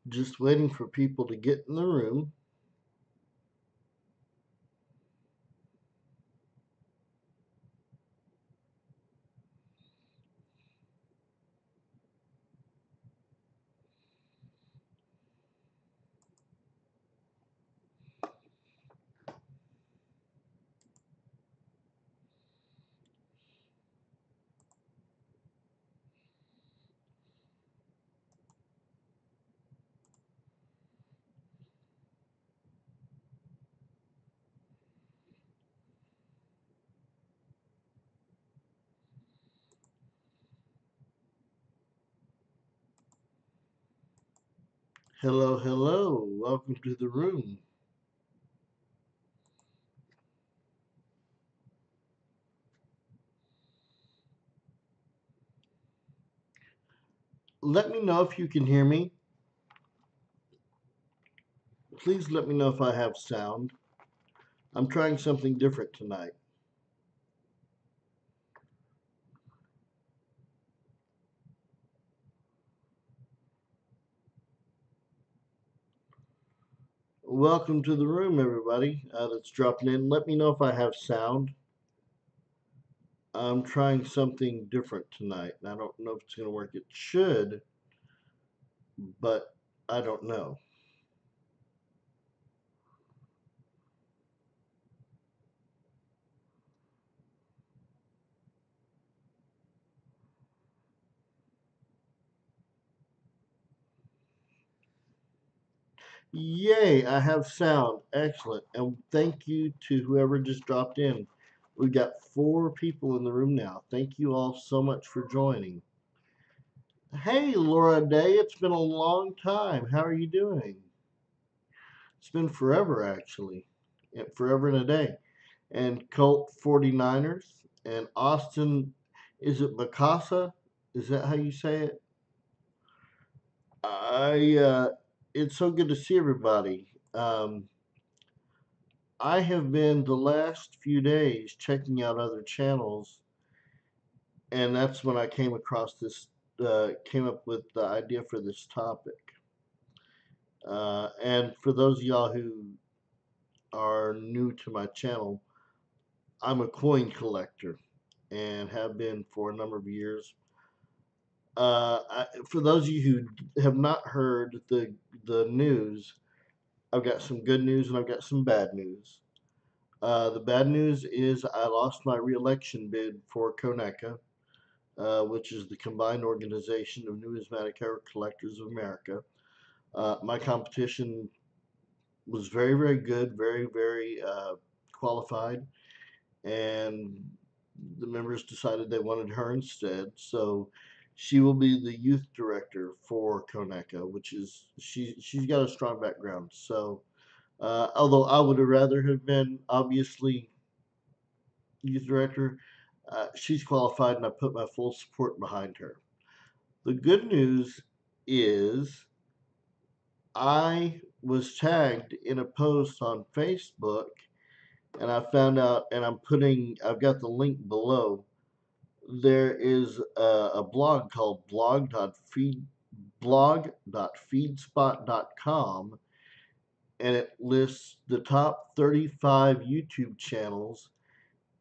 Just waiting for people to get in the room. Hello, hello. Welcome to the room. Let me know if you can hear me. Please let me know if I have sound. I'm trying something different tonight. Welcome to the room, everybody that's dropping in. Let me know if I have sound. I'm trying something different tonight, and I don't know if it's going to work. It should, but I don't know. Yay, I have sound. Excellent. And thank you to whoever just dropped in. We've got 4 people in the room now. Thank you all so much for joining. Hey, Laura Day, it's been a long time. How are you doing? It's been forever, actually. Yeah, forever and a day. And Colt 49ers and Austin, is it Bacasa? Is that how you say it? It's so good to see everybody. I have been the last few days checking out other channels, and that's when I came across this, came up with the idea for this topic. And for those of y'all who are new to my channel, I'm a coin collector and have been for a number of years. For those of you who have not heard the news, I've got some good news and I've got some bad news. The bad news is I lost my reelection bid for CONECA, which is the Combined Organization of Numismatic Collectors of America. My competition was very, very good, very, very qualified, and the members decided they wanted her instead. So she will be the youth director for CONECA, which is she's got a strong background. So although I would have rather have been obviously youth director, she's qualified, and I put my full support behind her. The good news is I was tagged in a post on Facebook, and I found out, and I've got the link below. There is a blog called blog.feedspot.com, and it lists the top 35 YouTube channels.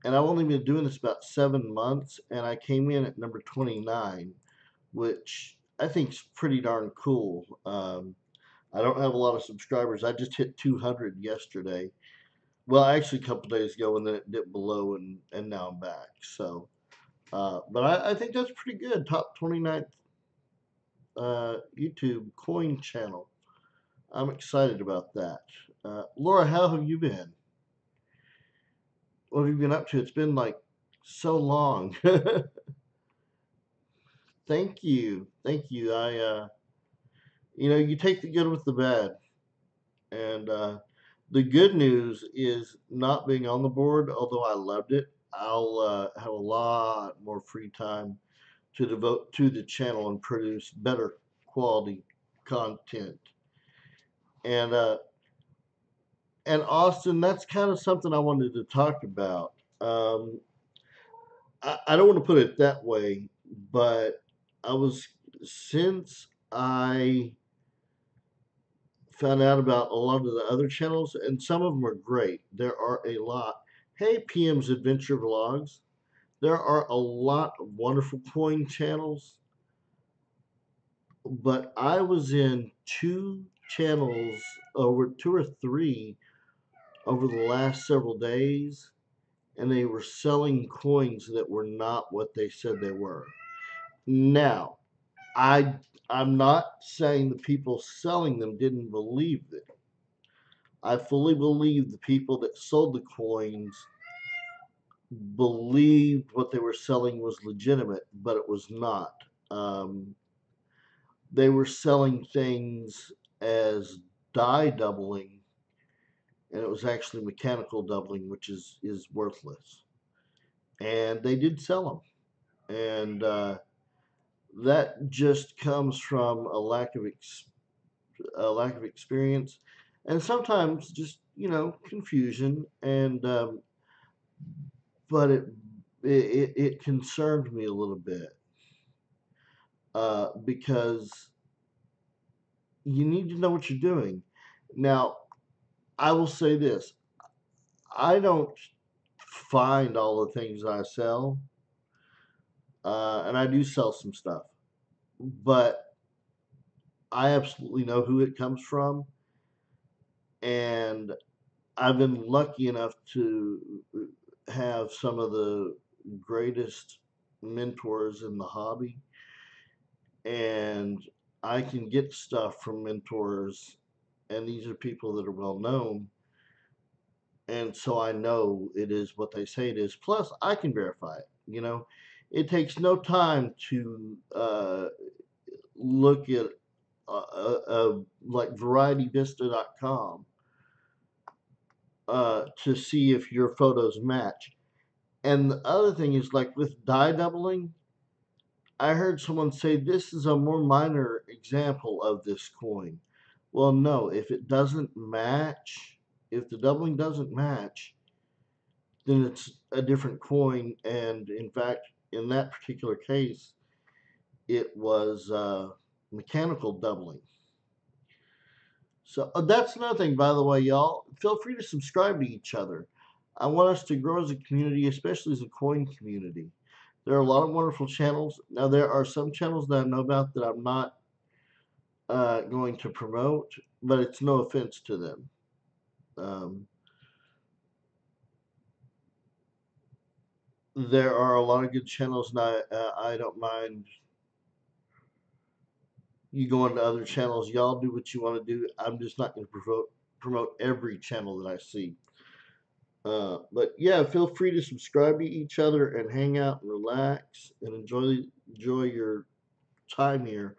And I've only been doing this about 7 months, and I came in at number 29, which I think is pretty darn cool. I don't have a lot of subscribers. I just hit 200 yesterday. Well, actually, a couple days ago, and then it dipped below, and now I'm back. So, but I think that's pretty good. Top 29th YouTube coin channel. I'm excited about that. Laura, how have you been? What have you been up to? It's been like so long. Thank you, thank you. You take the good with the bad, and the good news is not being on the board. Although I loved it, I'll have a lot more free time to devote to the channel and produce better quality content. And Austin, that's kind of something I wanted to talk about. Um, I don't want to put it that way, but I was since I found out about a lot of the other channels, and some of them are great. There are a lot. Hey, PM's Adventure Vlogs. There are a lot of wonderful coin channels, but I was in two channels, over two or three, over the last several days, and they were selling coins that were not what they said they were. Now, I I'm not saying the people selling them didn't believe it. I fully believe the people that sold the coins believed what they were selling was legitimate, but it was not. Um, they were selling things as die doubling, and it was actually mechanical doubling, which is worthless. And they did sell them, and that just comes from a lack of experience, and sometimes just confusion. And but it concerned me a little bit because you need to know what you're doing. Now, I will say this: I don't find all the things I sell, and I do sell some stuff, but I absolutely know who it comes from, and I've been lucky enough to have some of the greatest mentors in the hobby, and I can get stuff from mentors, and these are people that are well known, and so I know it is what they say it is. Plus, I can verify it. It takes no time to look at like VarietyVista.com to see if your photos match. And the other thing is, like with dye doubling, I heard someone say this is a more minor example of this coin. Well, no, if it doesn't match, if the doubling doesn't match, then it's a different coin. And in fact, in that particular case, it was mechanical doubling. So that's another thing, by the way, y'all. Feel free to subscribe to each other. I want us to grow as a community, especially as a coin community. There are a lot of wonderful channels. Now, there are some channels that I know about that I'm not going to promote, but it's no offense to them. Um, there are a lot of good channels, and I don't mind you going to other channels. Y'all do what you want to do. I'm just not going to promote every channel that I see. But yeah, feel free to subscribe to each other and hang out and relax and enjoy your time here.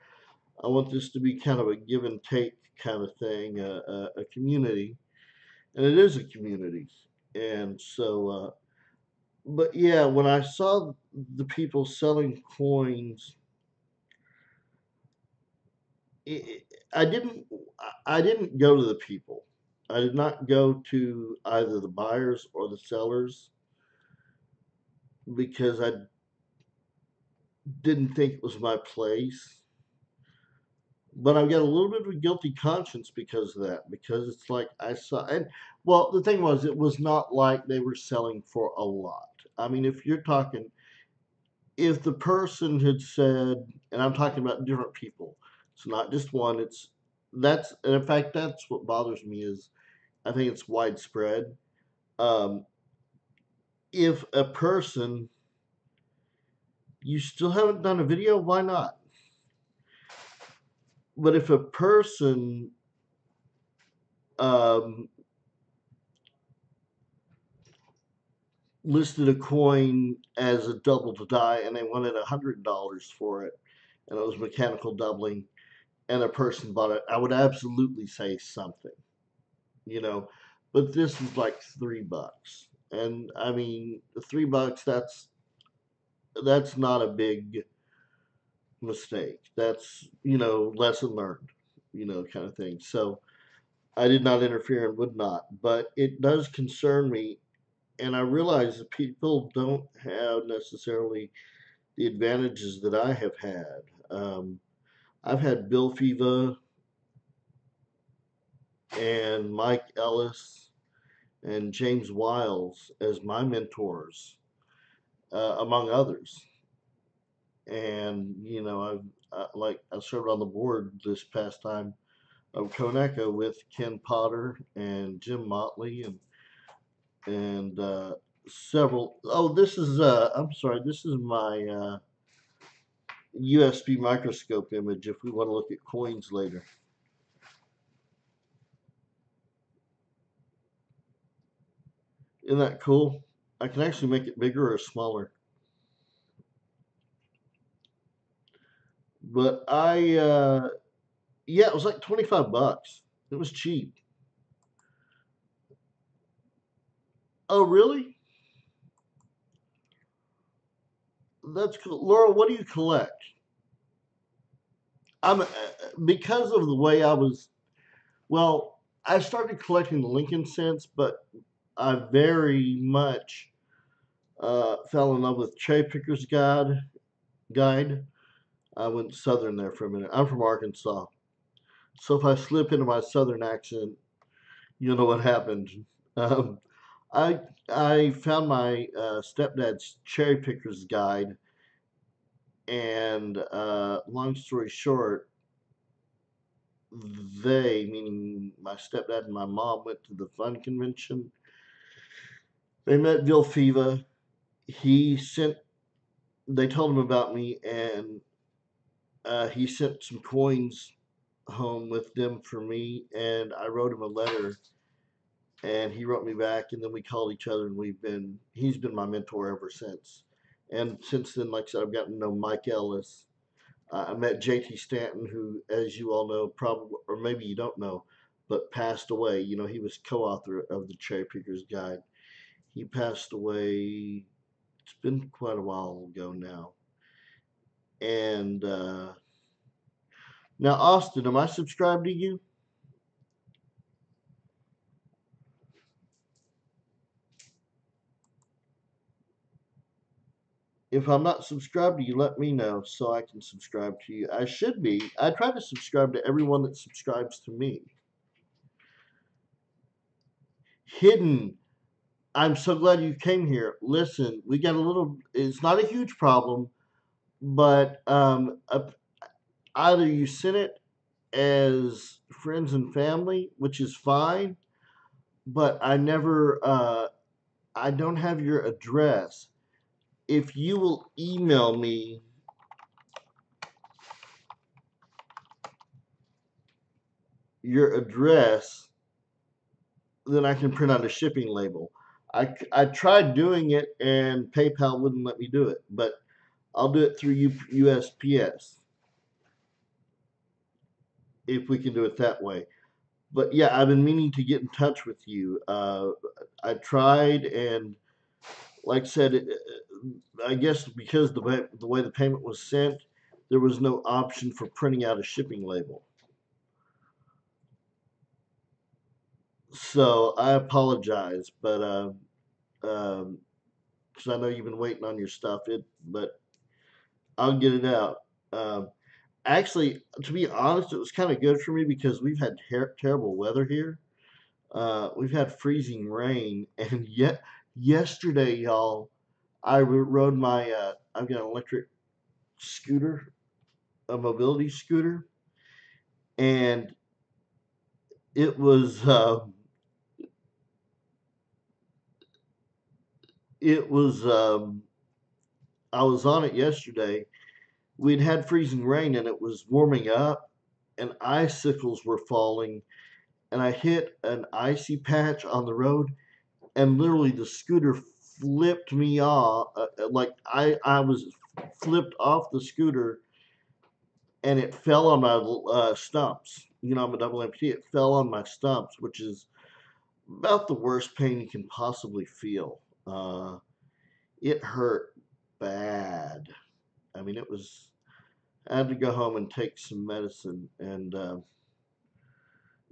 I want this to be kind of a give and take kind of thing, a community, and it is a community. And so, but yeah, when I saw the people selling coins, I didn't, I didn't go to the people. I did not go to either the buyers or the sellers because I didn't think it was my place. But I've got a little bit of a guilty conscience because of that, because it's like I saw, and well, the thing was, it was not like they were selling for a lot. I mean, if you're talking, if the person had said, and I'm talking about different people, it's not just one, and in fact, that's what bothers me is I think it's widespread. Um, if a person, you still haven't done a video, why not? But if a person um, listed a coin as a double to die and they wanted $100 for it, and it was mechanical doubling, and a person bought it, I would absolutely say something, you know. But this is like $3, and I mean, $3, that's not a big mistake. That's lesson learned, kind of thing. So I did not interfere and would not, but it does concern me, and I realize that people don't have necessarily the advantages that I have had. I've had bill fever and Mike Ellis and James Wiles as my mentors, among others. And like I served on the board this past time of Coneco with Ken Potter and Jim Motley and several. Oh, this is I'm sorry. This is my USB microscope image. If we want to look at coins later, isn't that cool? I can actually make it bigger or smaller. But yeah, it was like 25 bucks. It was cheap. Oh, really? That's cool. Laura, what do you collect? I'm because of the way I was. Well, I started collecting the Lincoln cents, but I very much fell in love with Cherry Picker's Guide. I went Southern there for a minute. I'm from Arkansas, so if I slip into my Southern accent, you know what happened. Um, I I found my stepdad's Cherry Picker's Guide, and long story short, they, meaning my stepdad and my mom, went to the fun convention. They met Bill Fiva. He sent. They told him about me, and he sent some coins home with them for me. And I wrote him a letter, and he wrote me back, and then we called each other, and he's been my mentor ever since. And since then, like I said, I've gotten to know Mike Ellis. I met JT Stanton, who, as you all know, probably, or maybe you don't know, but passed away. He was co-author of the Cherry Picker's Guide. He passed away. It's been quite a while ago now. And now, Austin, am I subscribed to you? If I'm not subscribed to you, let me know so I can subscribe to you. I should be. I try to subscribe to everyone that subscribes to me. Hidden. I'm so glad you came here. Listen, we got a little. It's not a huge problem, but either you send it as friends and family, which is fine, but I never. I don't have your address. If you will email me your address, then I can print out a shipping label. I tried doing it and PayPal wouldn't let me do it, but I'll do it through USPS if we can do it that way. But yeah, I've been meaning to get in touch with you. I tried, and like I said, I guess because the way the payment was sent, there was no option for printing out a shipping label. So I apologize, but because I know you've been waiting on your stuff. But I'll get it out. Um, Actually, to be honest, it was kind of good for me because we've had terrible weather here. We've had freezing rain, and yet yesterday, y'all, I rode my. I've got an electric scooter, a mobility scooter, and it was. It was. I was on it yesterday. We'd had freezing rain, and it was warming up, and icicles were falling, and I hit an icy patch on the road, and literally the scooter flipped me off. Like I was flipped off the scooter, and it fell on my stumps. I'm a double amputee. It fell on my stumps, which is about the worst pain you can possibly feel. It hurt bad. I mean, it was. I had to go home and take some medicine, and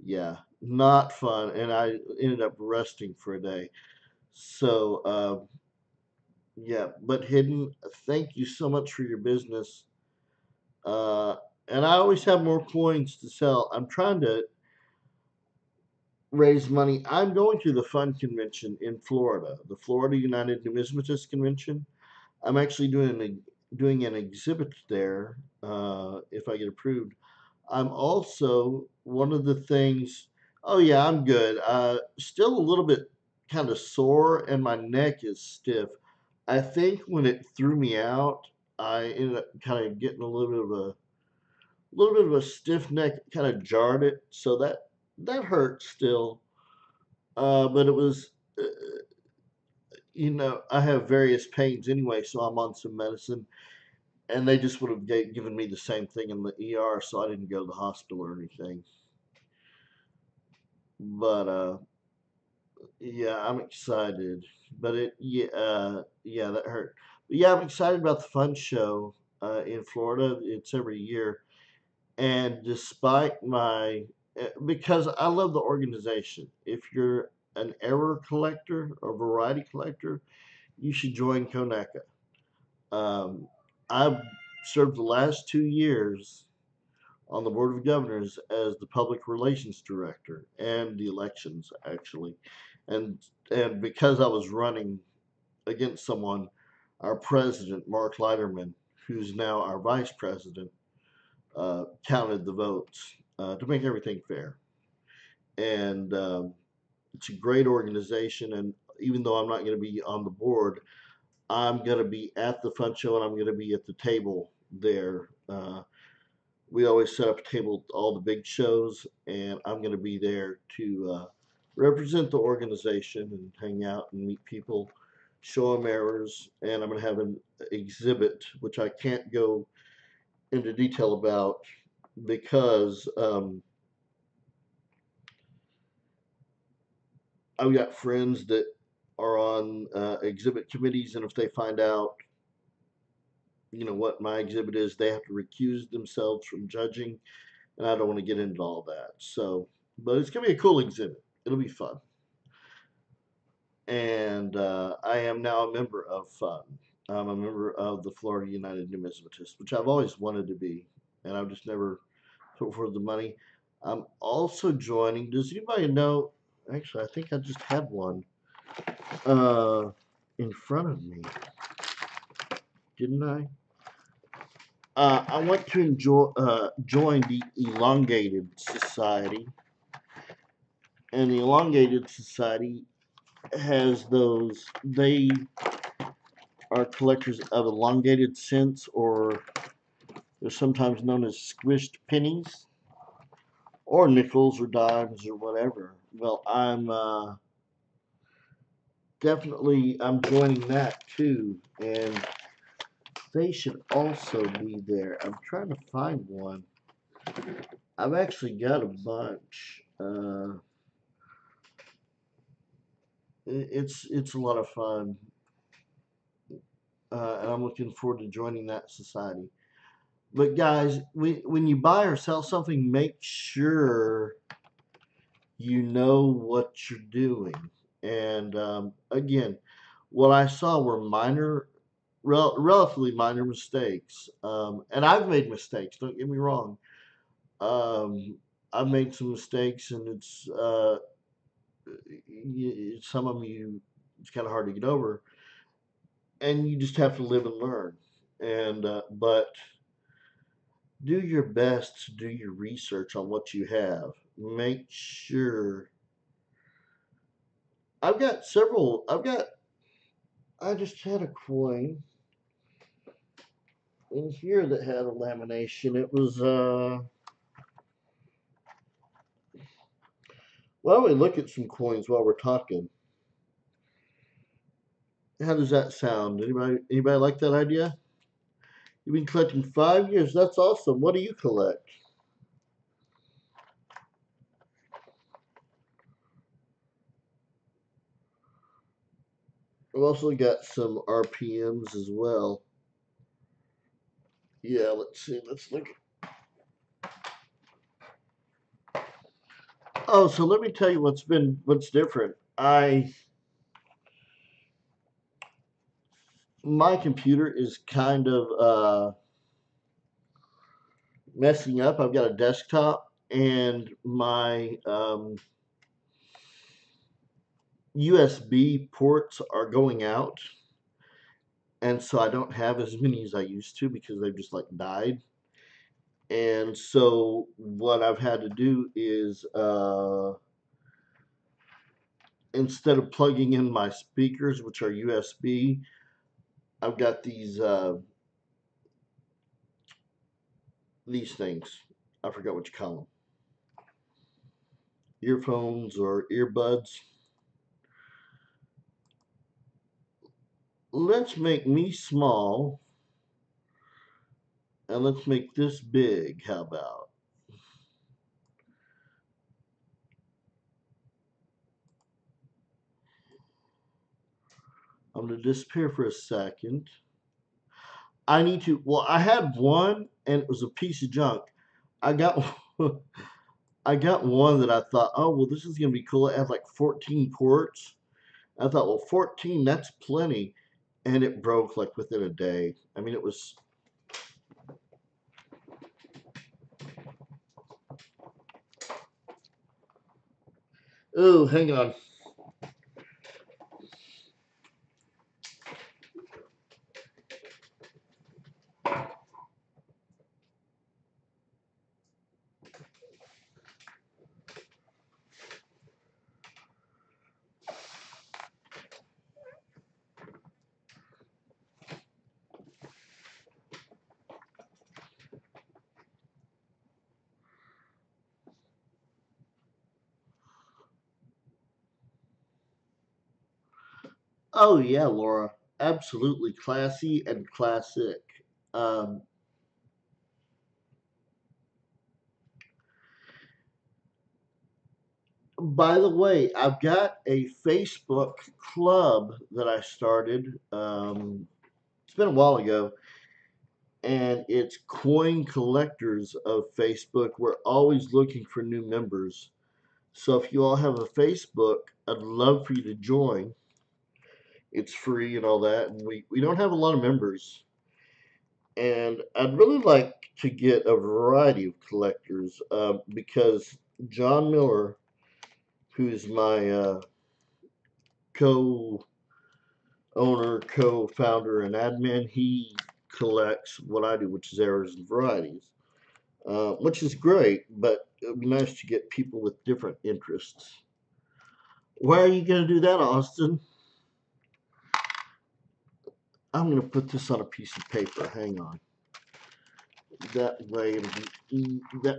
yeah, not fun. And I ended up resting for a day. So yeah, but Hidden, thank you so much for your business. Uh, and I always have more coins to sell. I'm trying to. raise money. I'm going to the fund convention in Florida, the Florida United Numismatists Convention. I'm actually doing an exhibit there if I get approved. I'm also one of the things. Oh yeah, I'm good. Still a little bit kind of sore, and my neck is stiff. I think when it threw me out, I ended up kind of getting a little bit of a stiff neck, kind of jarred it, so that hurts still. But it was, uh, I have various pains anyway, so I'm on some medicine, and they just would have given me the same thing in the ER, so I didn't go to the hospital or anything. But yeah, I'm excited. But yeah, that hurt. But yeah, I'm excited about the fun show in Florida. It's every year, and despite because I love the organization. If you're an error collector or variety collector, you should join Konaka. Um, I've served the last 2 years on the Board of Governors as the Public Relations Director and the elections, actually. And, and because I was running against someone, our president, Mark Leiterman, who's now our vice president, counted the votes to make everything fair. And it's a great organization. And even though I'm not going to be on the board, I'm going to be at the fun show and I'm going to be at the table there. We always set up a table at all the big shows, and I'm going to be there to represent the organization and hang out and meet people, show them errors, and I'm going to have an exhibit, which I can't go into detail about because I've got friends that are on exhibit committees, and if they find out, what my exhibit is, they have to recuse themselves from judging, and I don't want to get into all that. So, but it's gonna be a cool exhibit. It'll be fun, and I am now a member of Fun. I'm a member of the Florida United Numismatists, which I've always wanted to be, and I've just never put forth the money. I'm also joining. Does anybody know? Actually, I think I just had one uh, in front of me, didn't I? I want to join the Elongated Society, and the Elongated Society has those. They are collectors of elongated cents, or they're sometimes known as squished pennies, or nickels, or dimes, or whatever. Well, I'm joining that too, and they should also be there. I'm trying to find one. I've actually got a bunch. It's a lot of fun, and I'm looking forward to joining that society. But guys, when you buy or sell something, make sure you know what you're doing. And again, what I saw were relatively minor mistakes. And I've made mistakes. Don't get me wrong. Um, I've made some mistakes, and some of them it's kind of hard to get over, and you just have to live and learn. And but do your best to do your research on what you have. Make sure. I've got several. I just had a coin in here that had a lamination. It was, why don't we look at some coins while we're talking? How does that sound? Anybody like that idea? You've been collecting 5 years. That's awesome. What do you collect? I've also got some RPMs as well. Yeah, let's see. Let's look. Oh, so let me tell you what's different. My computer is kind of messing up. I've got a desktop, and my USB ports are going out, and so I don't have as many as I used to because they've just like died. And so what I've had to do is instead of plugging in my speakers, which are USB, I've got these things. I forgot what you call them. Earphones or earbuds. Let's make me small and let's make this big. How about? I'm going to disappear for a second. I need to. Well, I had one and it was a piece of junk. I got I got one that I thought, oh well, this is gonna be cool. It had like 14 ports. I thought, well, 14, that's plenty, and it broke like within a day. I mean, it was. Oh, hang on. Oh yeah, Laura, absolutely classy and classic. Um, by the way, I've got a Facebook club that I started. It's been a while ago, and it's coin collectors of Facebook. We're always looking for new members. So if you all have a Facebook, I'd love for you to join. It's free and all that, and we don't have a lot of members. And I'd really like to get a variety of collectors because John Miller, who's my co owner, co founder, and admin, he collects what I do, which is errors and varieties, which is great, but it would be nice to get people with different interests. Why are you going to do that, Austin? I'm going to put this on a piece of paper. Hang on. That way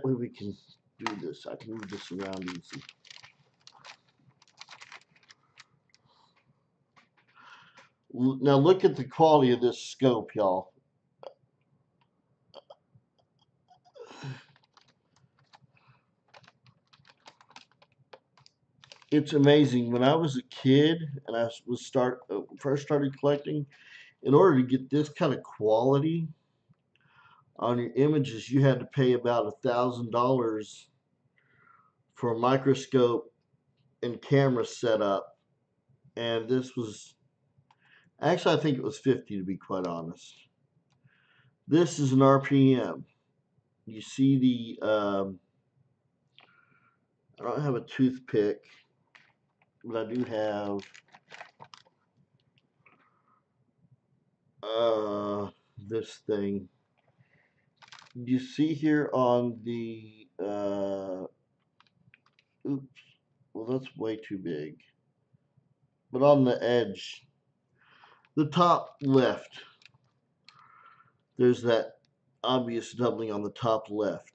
we can do this. I can move this around easy. Now look at the quality of this scope, y'all. It's amazing. When I was a kid and I was first started collecting, in order to get this kind of quality on your images, you had to pay about $1,000 for a microscope and camera setup. And this was actually, I think it was 50 to be quite honest. This is an RPM. You see I don't have a toothpick, but I do have this thing. You see here on the oops, well that's way too big. But on the edge, the top left, there's that obvious doubling on the top left.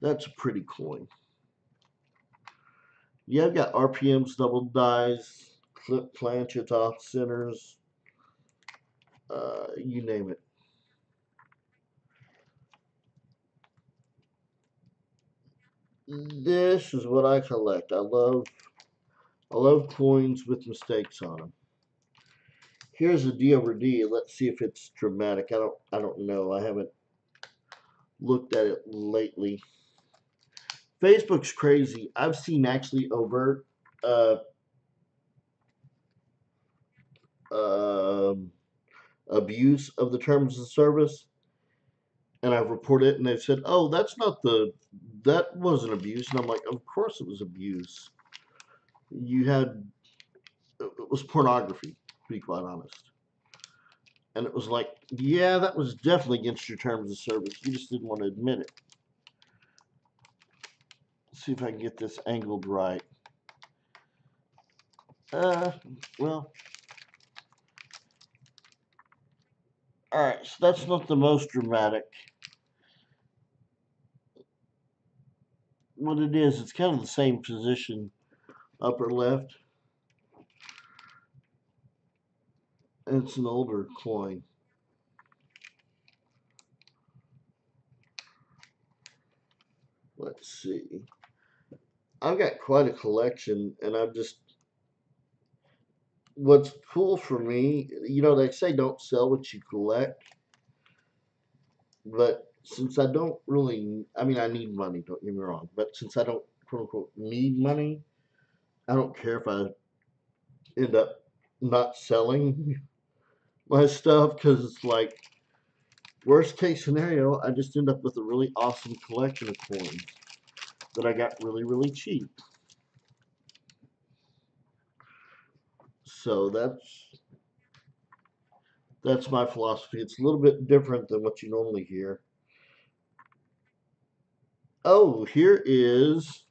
That's a pretty coin. Yeah, I've got RPMs, double dies, clip planchet off centers, you name it. This is what I collect. I love coins with mistakes on them. Here's a D over D. Let's see if it's dramatic. I don't know. I haven't looked at it lately. Facebook's crazy. I've seen actually overt uh, um abuse of the terms of service, and I've reported it, and they've said, "Oh, that wasn't abuse," and I'm like, "Of course it was abuse. It was pornography, to be quite honest." And it was like, "Yeah, that was definitely against your terms of service. You just didn't want to admit it." Let's see if I can get this angled right. Uh, well, all right. So that's not the most dramatic. What it is, it's kind of the same position, upper left. It's an older coin. Let's see. I've got quite a collection, and what's cool for me, they say don't sell what you collect, but since I don't really, I mean, I need money, don't get me wrong, but since I don't quote unquote need money, I don't care if I end up not selling my stuff because it's like, worst case scenario, I just end up with a really awesome collection of coins that I got really, really cheap. So that's my philosophy. It's a little bit different than what you normally hear. Oh, here is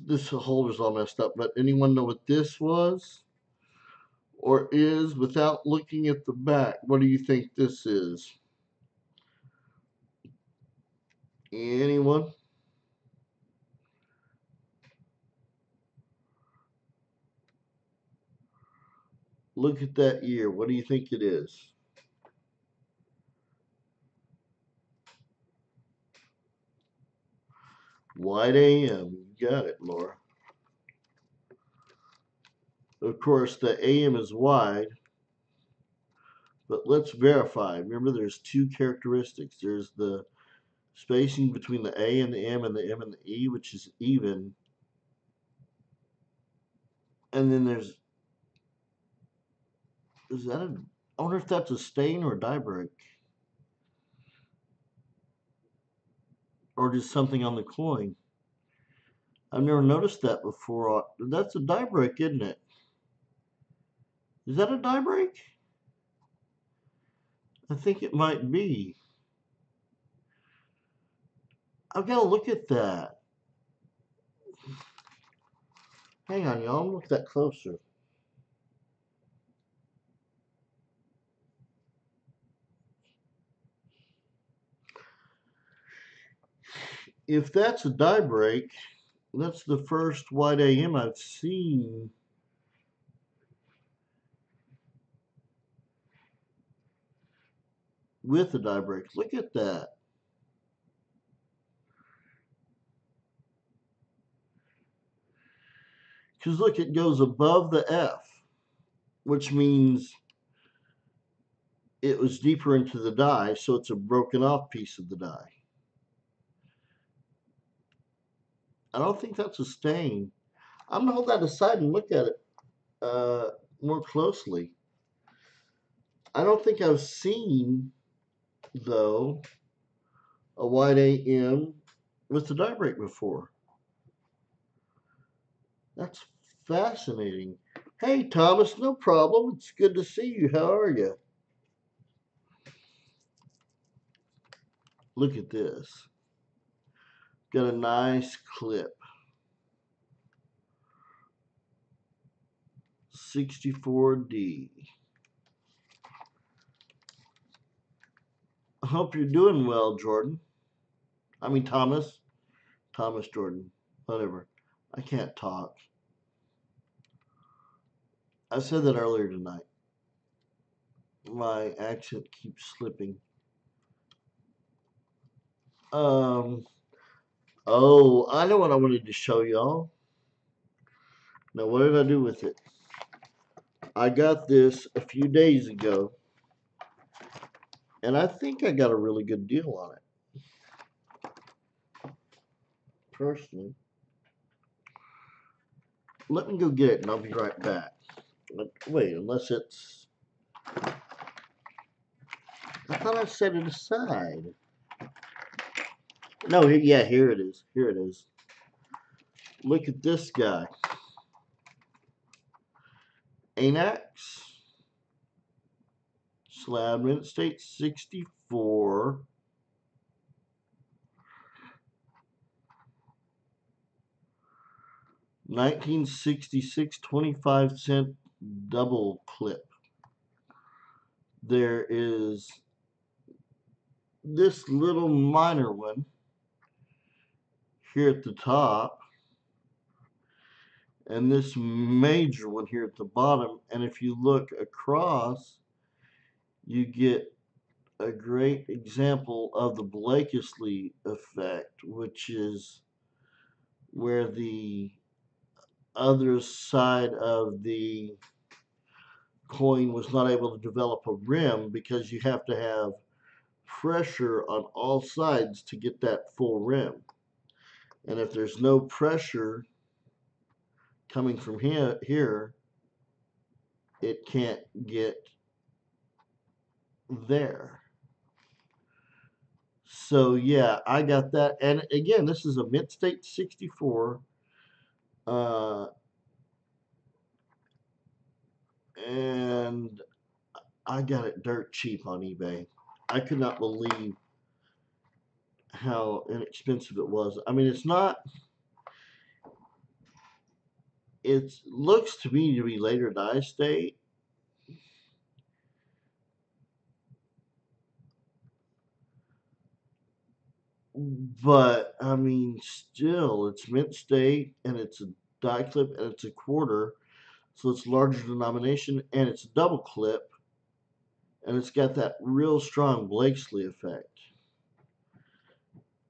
this holder's all messed up, but anyone know what this was or is without looking at the back? What do you think this is? Anyone? Look at that year. What do you think it is? White AM. You got it, Laura. Of course, the AM is wide, but let's verify. Remember, there's two characteristics. There's the spacing between the A and the M and the M and the E, which is even. And then I wonder if that's a stain or a die break, or just something on the coin. I've never noticed that before. That's a die break, isn't it? Is that a die break? I think it might be. I've got to look at that. Hang on, y'all. I'm look that closer. If that's a die break, that's the first white AM I've seen. With a die break. Look at that. Because look, it goes above the F, which means it was deeper into the die, so it's a broken off piece of the die. I don't think that's a stain. I'm gonna hold that aside and look at it more closely. I don't think I've seen, though, a white AM with the die break before. That's fascinating. Hey, Thomas, no problem. It's good to see you. How are you? Look at this. Got a nice clip. 64D. I hope you're doing well, Jordan. I mean, Thomas. Thomas Jordan. Whatever. I can't talk. I said that earlier tonight. My accent keeps slipping. Um, oh, I know what I wanted to show y'all. Now, what did I do with it? I got this a few days ago, and I think I got a really good deal on it, personally. Let me go get it, and I'll be right back. Wait, unless it's... I thought I set it aside. No, yeah, here it is. Here it is. Look at this guy. Anax. Slab Mint State 64. 1966 25-cent double clip. There is this little minor one here at the top, and this major one here at the bottom. And if you look across, you get a great example of the Blakeslee effect, which is where the other side of the coin was not able to develop a rim because you have to have pressure on all sides to get that full rim. And if there's no pressure coming from here, it can't get there. So yeah, I got that. And again, this is a Mint State 64. And I got it dirt cheap on eBay. I could not believe how inexpensive it was. I mean, it's not. It looks to me to be later dye state, but I mean, still, it's Mint State and it's a die clip and it's a quarter, so it's larger denomination and it's a double clip and it's got that real strong Blakeslee effect.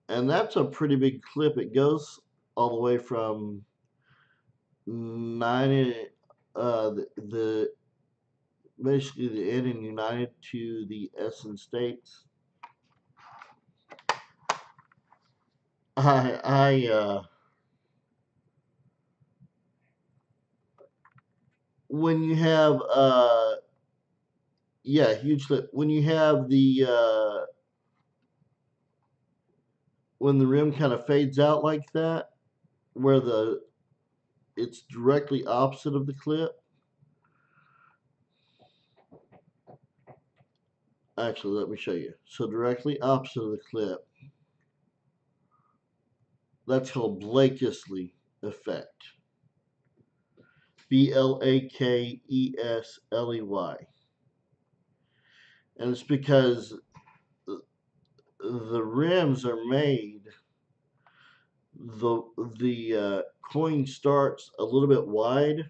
And that's a pretty big clip. It goes all the way from 9 the basically the N in United to the S in States. I when you have yeah, huge clip. When you have the when the rim kind of fades out like that, where the it's directly opposite of the clip. Actually, let me show you. So directly opposite of the clip, that's called Blakeslee effect. Blakeslee. And it's because the rims are made, the coin starts a little bit wide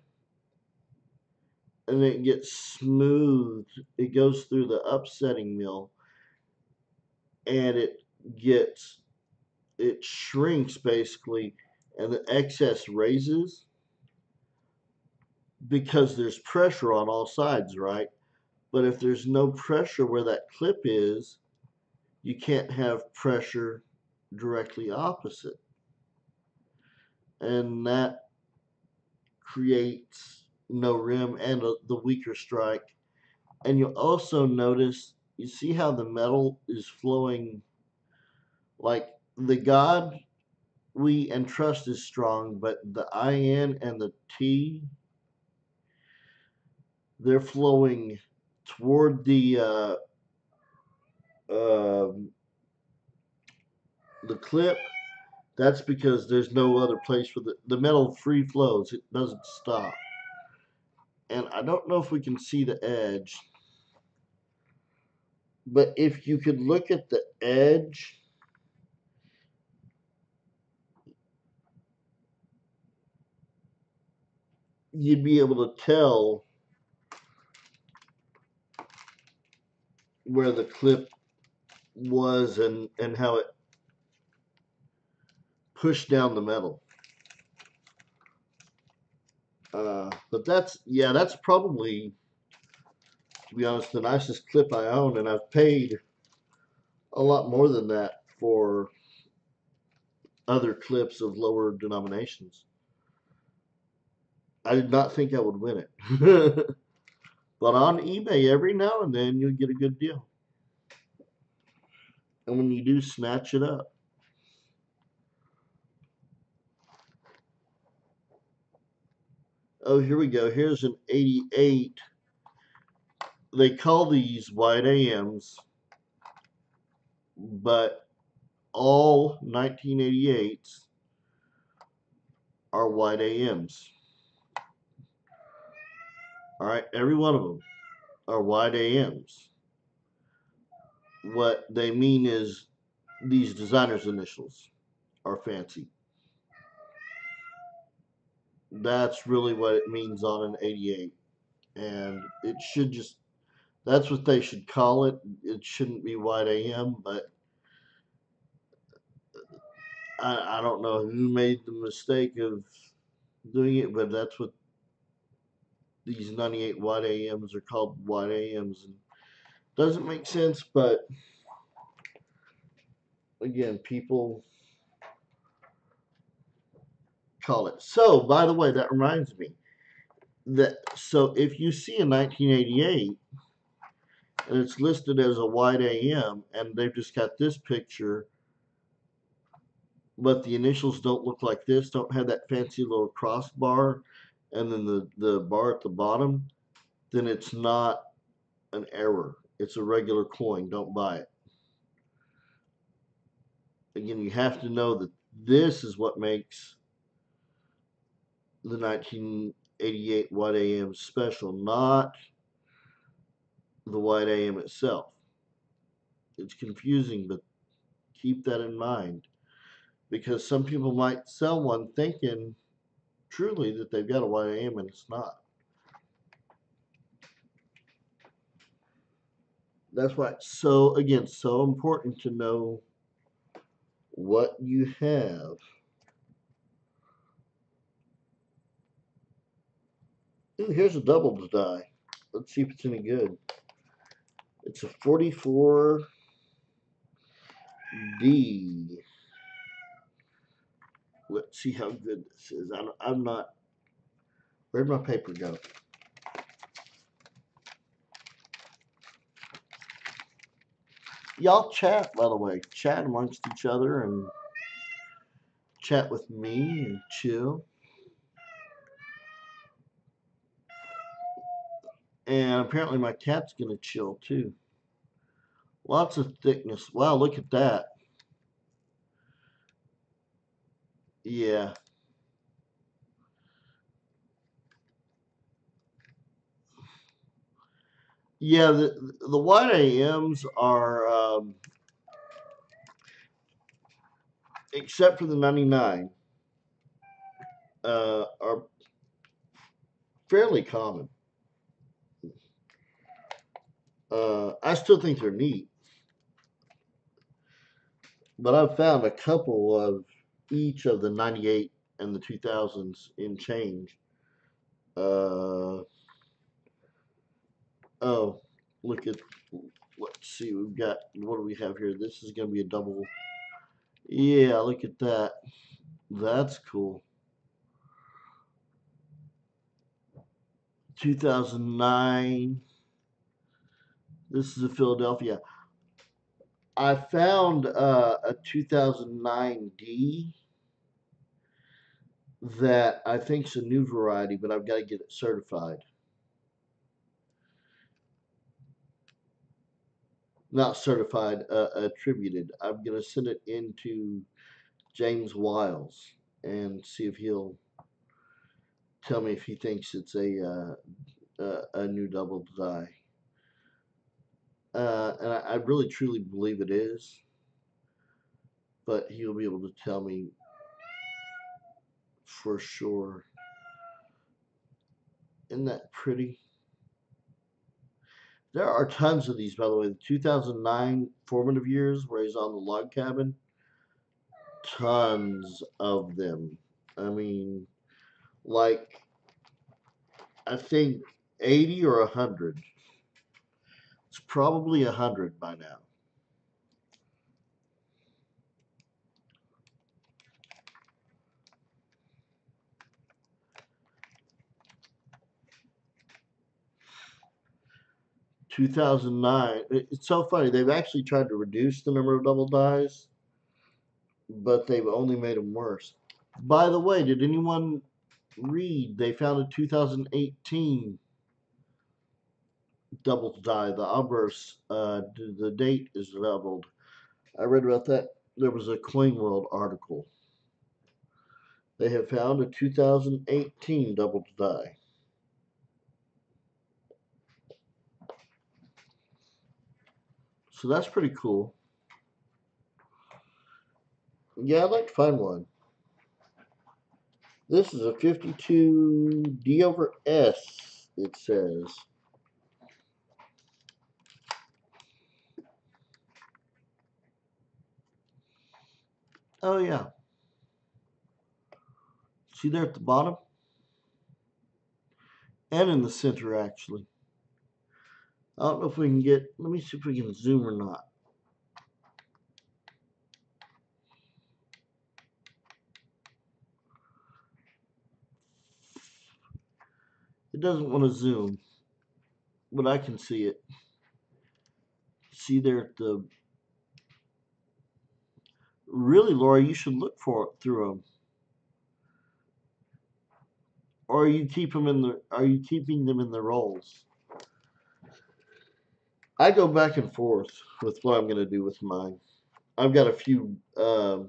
and it gets smooth. It goes through the upsetting mill and it shrinks basically, and the excess raises because there's pressure on all sides, right? But if there's no pressure where that clip is, you can't have pressure directly opposite. And that creates no rim and the weaker strike. And you'll also notice, you see how the metal is flowing, like the God we and trust is strong, but the IN and the T, they're flowing toward um the clip. That's because there's no other place for the metal free flows. It doesn't stop. And I don't know if we can see the edge, but if you could look at the edge, you'd be able to tell where the clip was and how it pushed down the metal. But that's probably, to be honest, the nicest clip I own, and I've paid a lot more than that for other clips of lower denominations. I did not think I would win it. But on eBay, every now and then you'll get a good deal. And when you do, snatch it up. Oh, here we go. Here's an 88. They call these white AMs, but all 1988s are white AMs. All right, every one of them are white AMs. What they mean is these designers' initials are fancy. That's really what it means on an 88. And it should just, that's what they should call it. It shouldn't be white AM, but I don't know who made the mistake of doing it, but that's what these 98 white AMs are called, white AMs. And doesn't make sense, but again, people call it. So, by the way, that reminds me that so if you see a 1988 and it's listed as a white AM and they've just got this picture, but the initials don't look like this, don't have that fancy little crossbar and then the bar at the bottom, then it's not an error. It's a regular coin. Don't buy it. Again, you have to know that this is what makes the 1988 white AM special, not the white AM itself. It's confusing, but keep that in mind because some people might sell one thinking truly that they've got a white AM and it's not. That's why it's so, again, so important to know what you have. Ooh, here's a double die. Let's see if it's any good. It's a 44D. Let's see how good this is. I'm not. Where'd my paper go? Y'all chat, by the way. Chat amongst each other and chat with me and chill. And apparently my cat's going to chill too. Lots of thickness. Wow, look at that. Yeah. Yeah, the white AMs are, except for the 99, are fairly common. I still think they're neat, but I've found a couple of each of the 98 and the 2000s in change. Uh, oh, look at, let's see, we've got, what do we have here? This is going to be a double. Yeah, look at that. That's cool. 2009. This is a Philadelphia. I found a 2009D that I think is a new variety, but I've got to get it certified. Not certified, attributed. I'm going to send it into James Wiles and see if he'll tell me if he thinks it's a new double die. And I really truly believe it is, but he'll be able to tell me for sure. Isn't that pretty? There are tons of these, by the way. The 2009 formative years where he's on the log cabin, tons of them. I mean, like, I think 80 or 100. It's probably 100 by now. 2009. It's so funny. They've actually tried to reduce the number of double dies, but they've only made them worse. By the way, did anyone read they found a 2018 double die? The obverse, the date is doubled. I read about that. There was a Coin World article. They have found a 2018 double die. So that's pretty cool. Yeah, I'd like to find one. This is a 52 D over S, it says. Oh, yeah. See there at the bottom? And in the center, actually. I don't know if we can get, let me see if we can zoom or not. It doesn't want to zoom, but I can see it. See there at the, really, Laura, you should look for it through them. Or you keep them in the, are you keeping them in the rolls? I go back and forth with what I'm going to do with mine. I've got a few, I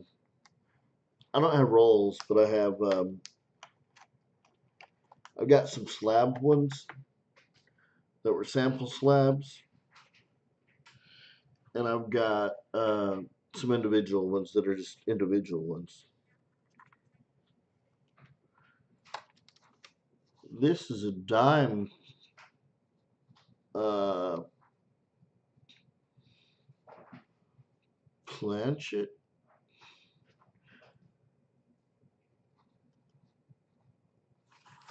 don't have rolls, but I've got some slab ones that were sample slabs, and I've got some individual ones that are just individual ones. This is a dime planchet.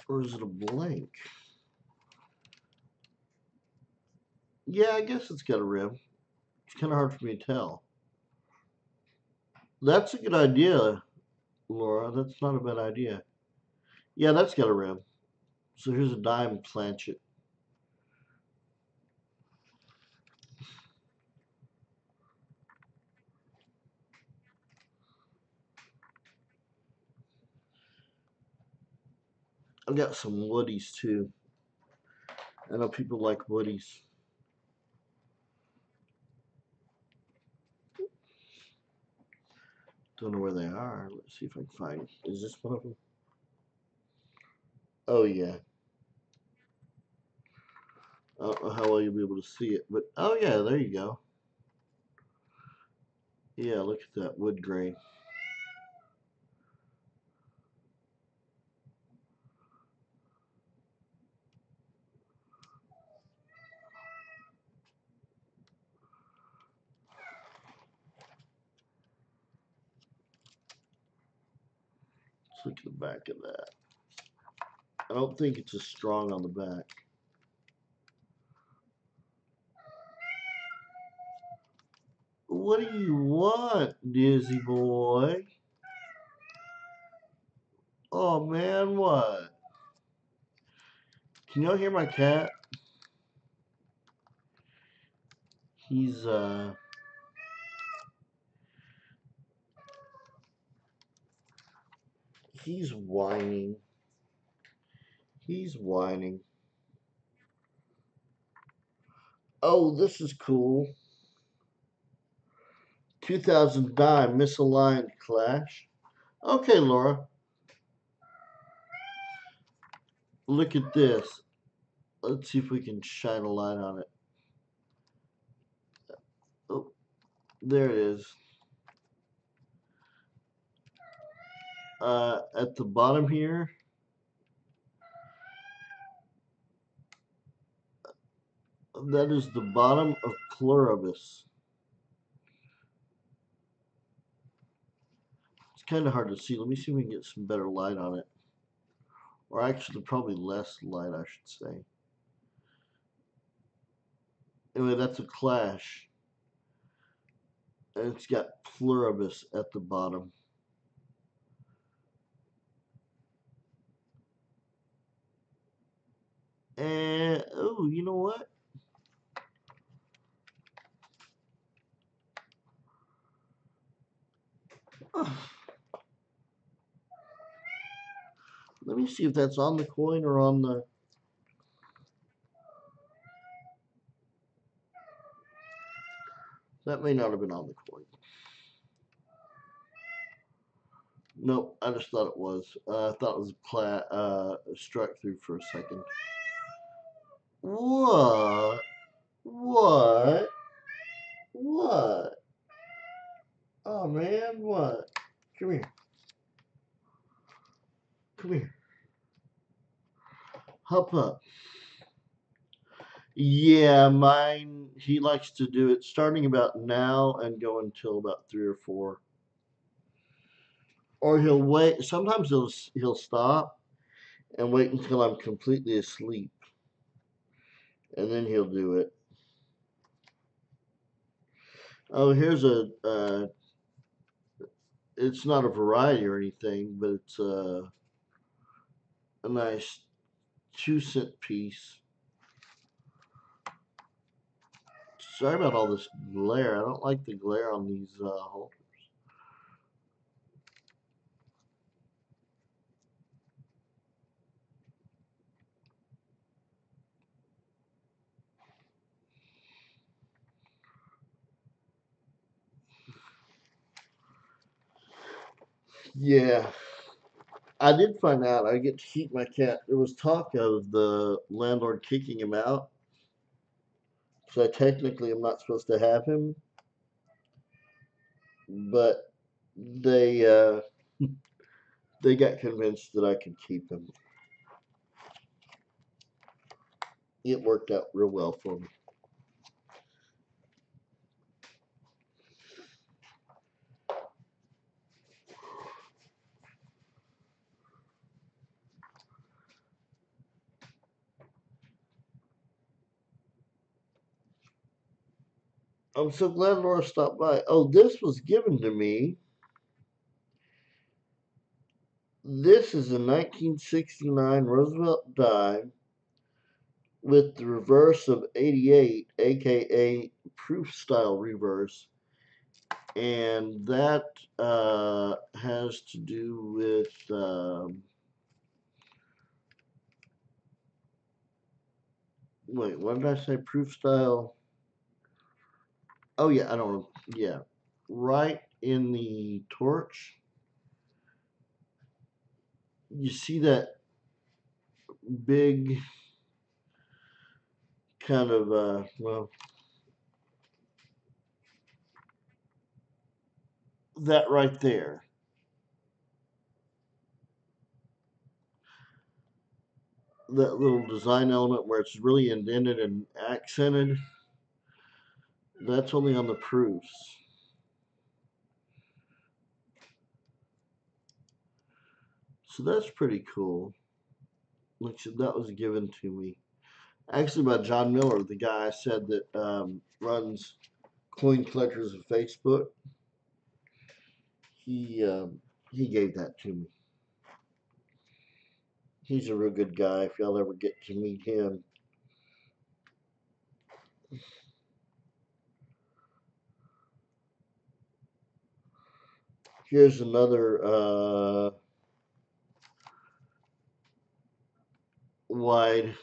Or is it a blank? Yeah, I guess it's got a rim. It's kind of hard for me to tell. That's a good idea, Laura. That's not a bad idea. Yeah, that's got a rim. So here's a dime planchet. I've got some woodies too. I know people like woodies. Don't know where they are. Let's see if I can find. Is this one of them? Oh yeah. I don't know how well you'll be able to see it, but oh yeah, there you go. Yeah, look at that wood grain. Let's look at the back of that. I don't think it's as strong on the back. What do you want, Dizzy boy? Oh man, what? Can y'all hear my cat? He's he's whining. He's whining. Oh, this is cool. 2009 misaligned clash. Okay, Laura, look at this. Let's see if we can shine a light on it. Oh, there it is. At the bottom here, that is the bottom of pluribus. It's kind of hard to see. Let me see if we can get some better light on it. Or actually, probably less light, I should say. Anyway, that's a clash. And it's got pluribus at the bottom. And, oh, you know what? Let me see if that's on the coin or on the. That may not have been on the coin. Nope, I just thought it was. I thought it was struck through for a second. What? What? What? Oh man, what? Come here. Come here. Hop up. Yeah, mine. He likes to do it starting about now and go until about 3 or 4. Or he'll wait. Sometimes he'll stop and wait until I'm completely asleep, and then he'll do it. Oh, here's a. It's not a variety or anything, but it's a nice 2-cent piece. Sorry about all this glare. I don't like the glare on these holders. Yeah, I did find out I get to keep my cat. There was talk of the landlord kicking him out, so I technically am not supposed to have him. But they they got convinced that I could keep him. It worked out real well for me. I'm so glad Laura stopped by. Oh, this was given to me. This is a 1969 Roosevelt dime with the reverse of 88, aka proof style reverse. And that has to do with. Wait, what did I say? Proof style? Oh, yeah, I don't know. Yeah. Right in the torch, you see that big kind of, well, that right there. That little design element where it's really indented and accented, that's only on the proofs. So that's pretty cool. Like that was given to me. Actually, by John Miller, the guy I said that runs Coin Collectors of Facebook. He gave that to me. He's a real good guy. If y'all ever get to meet him, here's another wide.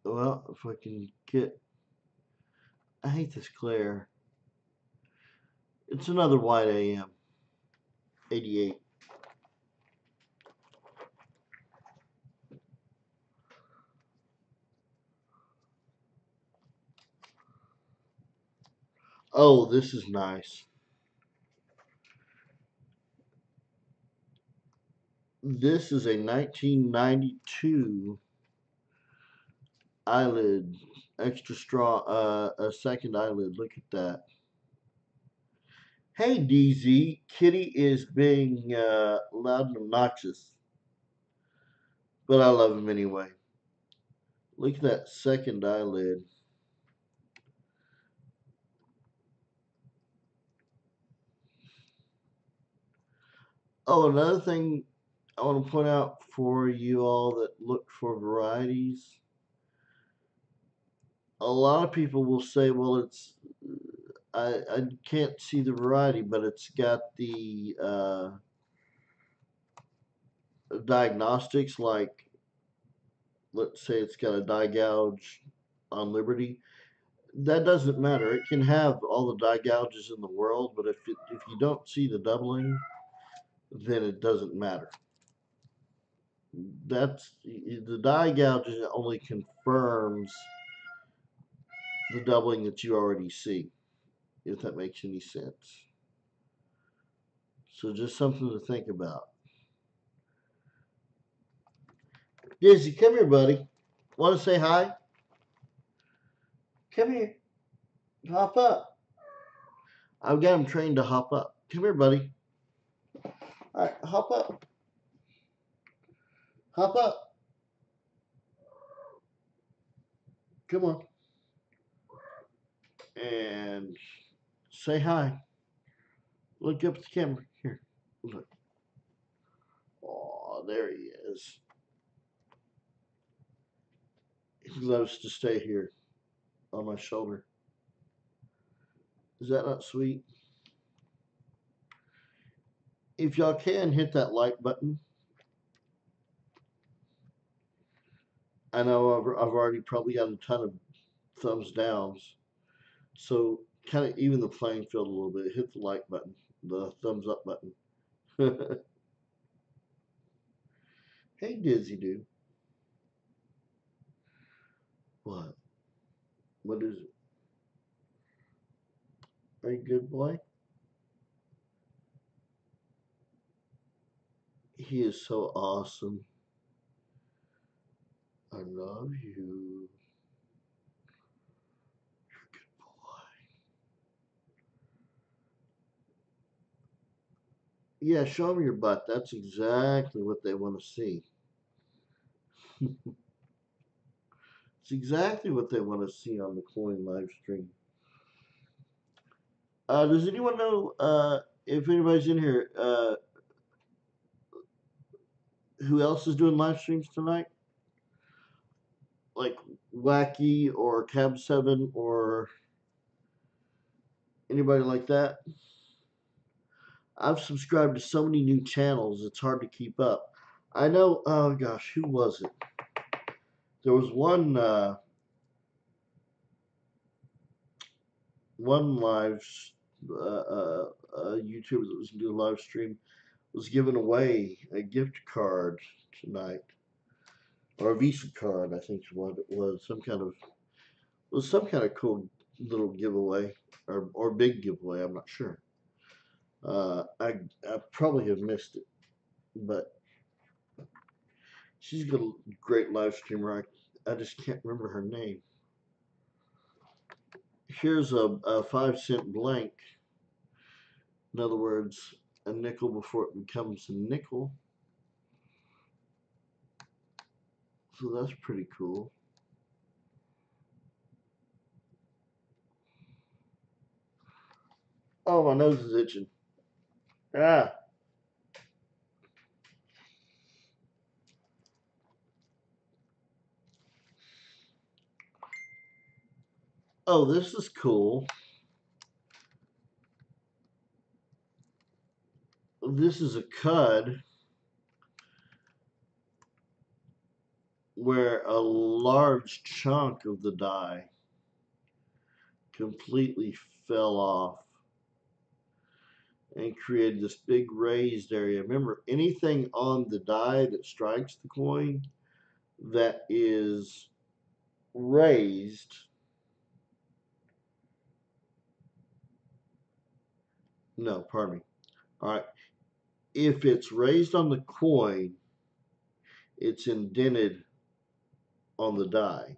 Well, if I can get, I hate this glare. It's another wide AM 88. Oh, this is nice. This is a 1992 eyelid, extra straw, a second eyelid. Look at that. Hey, DZ, Kitty is being loud and obnoxious, but I love him anyway. Look at that second eyelid. Oh, another thing I want to point out for you all that look for varieties. A lot of people will say, well, I can't see the variety, but it's got the diagnostics, like let's say it's got a die gouge on Liberty. That doesn't matter. It can have all the die gouges in the world, but if you don't see the doubling, then it doesn't matter. That's the die gouges only confirms the doubling that you already see, if that makes any sense. So just something to think about. Dizzy, come here, buddy. Want to say hi? Come here. Hop up. I've got him trained to hop up. Come here, buddy. All right, hop up. Hop up. Come on. And say hi. Look up at the camera. Here. Look. Oh, there he is. He loves to stay here on my shoulder. Is that not sweet? If y'all can hit that like button. I know I've already probably got a ton of thumbs downs. So kind of even the playing field a little bit. Hit the like button, the thumbs up button. Hey, Dizzy Doo. What? What is it? Are you a good boy? He is so awesome. I love you. Good boy. Yeah, show them your butt. That's exactly what they want to see. It's exactly what they want to see on the coin live stream. Does anyone know if anybody's in here who else is doing live streams tonight? Like Wacky or Cab7 or anybody like that? I've subscribed to so many new channels, it's hard to keep up. I know, oh gosh, who was it? There was one live YouTuber that was doing a live stream was giving away a gift card tonight, or a Visa card, I think is what it was. Some kind of cool little giveaway, or big giveaway. I'm not sure. I probably have missed it, but she's got a great live streamer. I just can't remember her name. Here's a 5 cent blank. In other words, a nickel before it becomes a nickel. So that's pretty cool. Oh, my nose is itching. Ah. Oh, this is cool. This is a cud where a large chunk of the die completely fell off and created this big raised area. Remember, anything on the die that strikes the coin that is raised, no, pardon me. All right, if it's raised on the coin, it's indented on the die.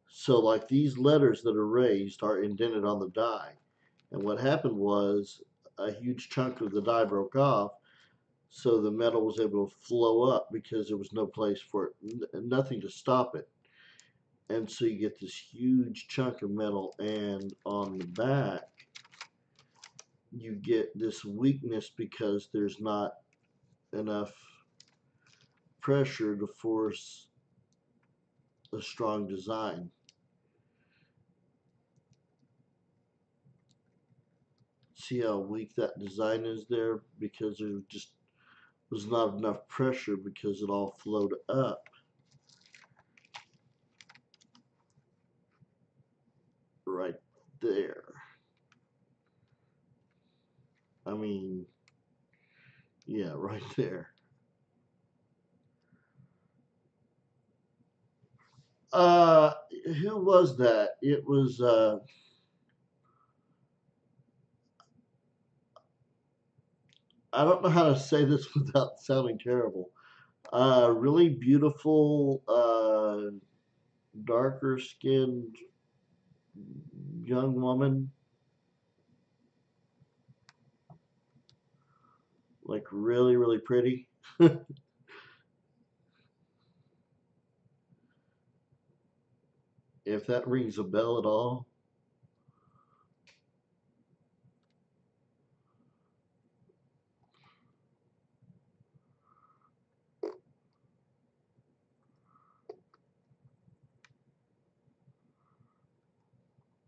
So, like these letters that are raised are indented on the die. And what happened was a huge chunk of the die broke off, so the metal was able to flow up because there was no place for it, nothing to stop it. And so you get this huge chunk of metal, and on the back, you get this weakness because there's not enough pressure to force a strong design. see how weak that design is there because there just was not enough pressure because it all flowed up right there. I mean, yeah, right there. Uh, who was that? It was I don't know how to say this without sounding terrible. Really beautiful, darker skinned young woman, like really, really pretty. If that rings a bell at all.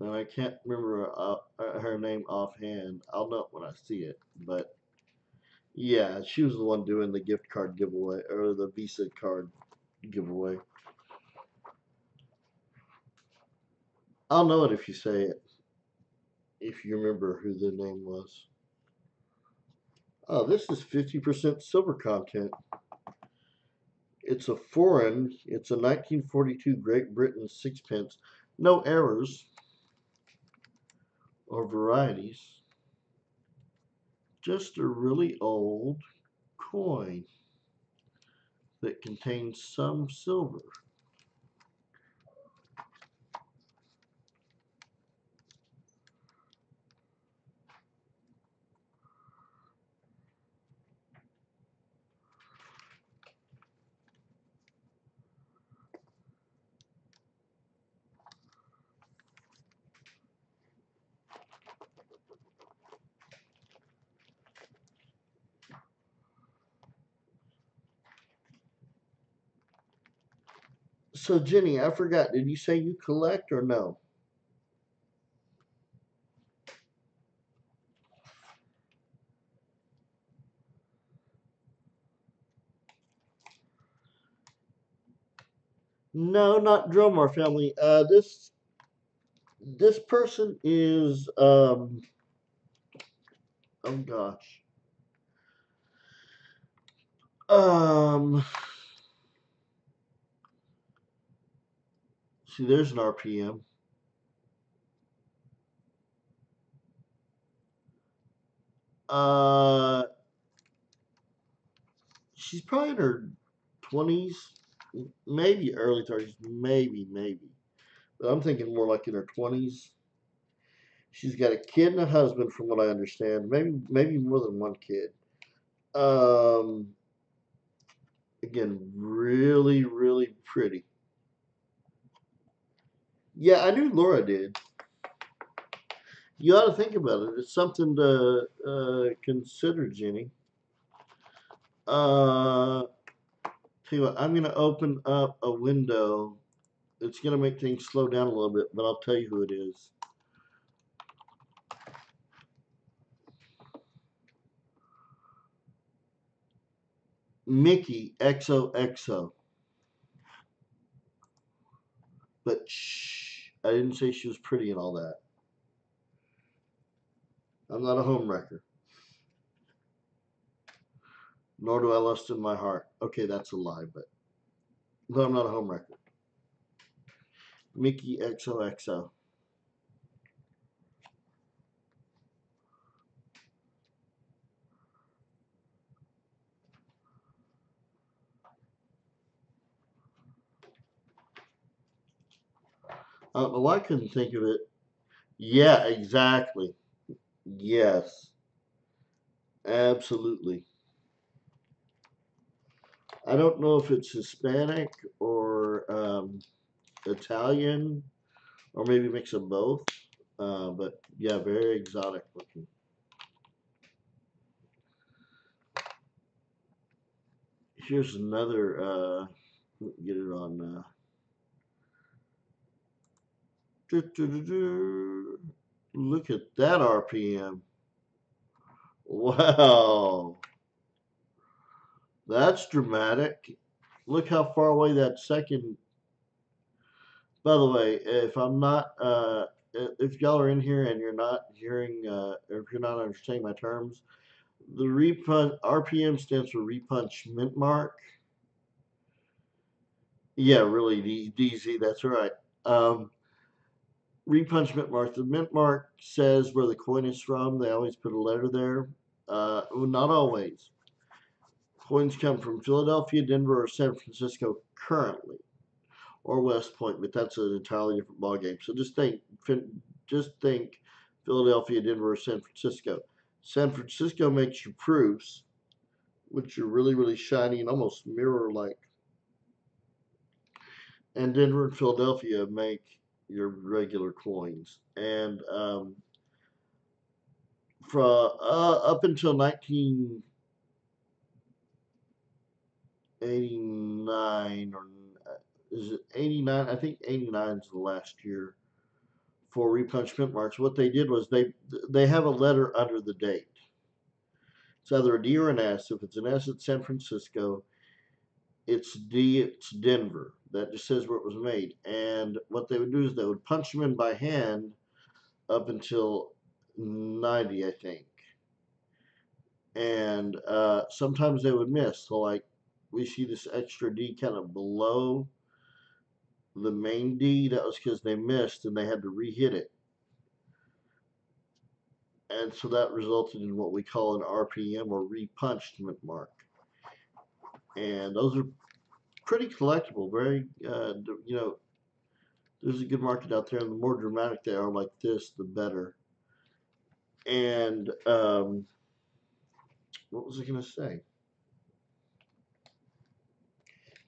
And I can't remember her name offhand. I'll know it when I see it. But yeah, she was the one doing the gift card giveaway or the Visa card giveaway. I'll know it if you say it, if you remember who the name was. Oh, this is 50% silver content. It's a foreign, it's a 1942 Great Britain sixpence. No errors or varieties. Just a really old coin that contains some silver. So, Jenny, I forgot. Did you say you collect or no? No, not Dromar family. This person is oh gosh. Um See, there's an RPM. Uh she's probably in her 20s, maybe early 30s, maybe. But I'm thinking more like in her 20s. She's got a kid and a husband from what I understand. Maybe more than one kid. Um Again, really, really pretty. Yeah, I knew Laura did. You ought to think about it. It's something to consider, Jenny. Tell you what, I'm going to open up a window. It's going to make things slow down a little bit, but I'll tell you who it is. Mickey XOXO. But shh, I didn't say she was pretty and all that. I'm not a homewrecker, nor do I lust in my heart. Okay, that's a lie, but I'm not a homewrecker. Mickey XOXO. I don't know why I couldn't think of it. Yeah, exactly. Yes, absolutely. I don't know if it's Hispanic or Italian or maybe a mix of both. But yeah, very exotic looking. Here's another. Get it on. Look at that RPM. Wow, that's dramatic. Look how far away that second. By the way, if I'm not, if y'all are in here and you're not hearing, or if you're not understanding my terms, the repunch RPM stands for repunch mint mark. Yeah, really, DZ. That's right. Um, Repunch mint mark. The mint mark says where the coin is from. They always put a letter there. Well, not always. Coins come from Philadelphia, Denver, or San Francisco currently, or West Point, but that's an entirely different ballgame. So just think Philadelphia, Denver, or San Francisco. San Francisco makes your proofs, which are really, really shiny and almost mirror-like, and Denver and Philadelphia make your regular coins. And from up until 1989, or is it 89? I think 89 is the last year for repunch mint marks. What they did was they have a letter under the date. It's either a D or an S. If it's an S, it's San Francisco. It's D, it's Denver. That just says where it was made. And what they would do is they would punch them in by hand up until 90, I think. And sometimes they would miss. So, like, we see this extra D kind of below the main D. That was because they missed and they had to re-hit it. And so that resulted in what we call an RPM, or repunched mint mark. And those are pretty collectible. Very, there's a good market out there, and the more dramatic they are like this, the better. And what was I going to say?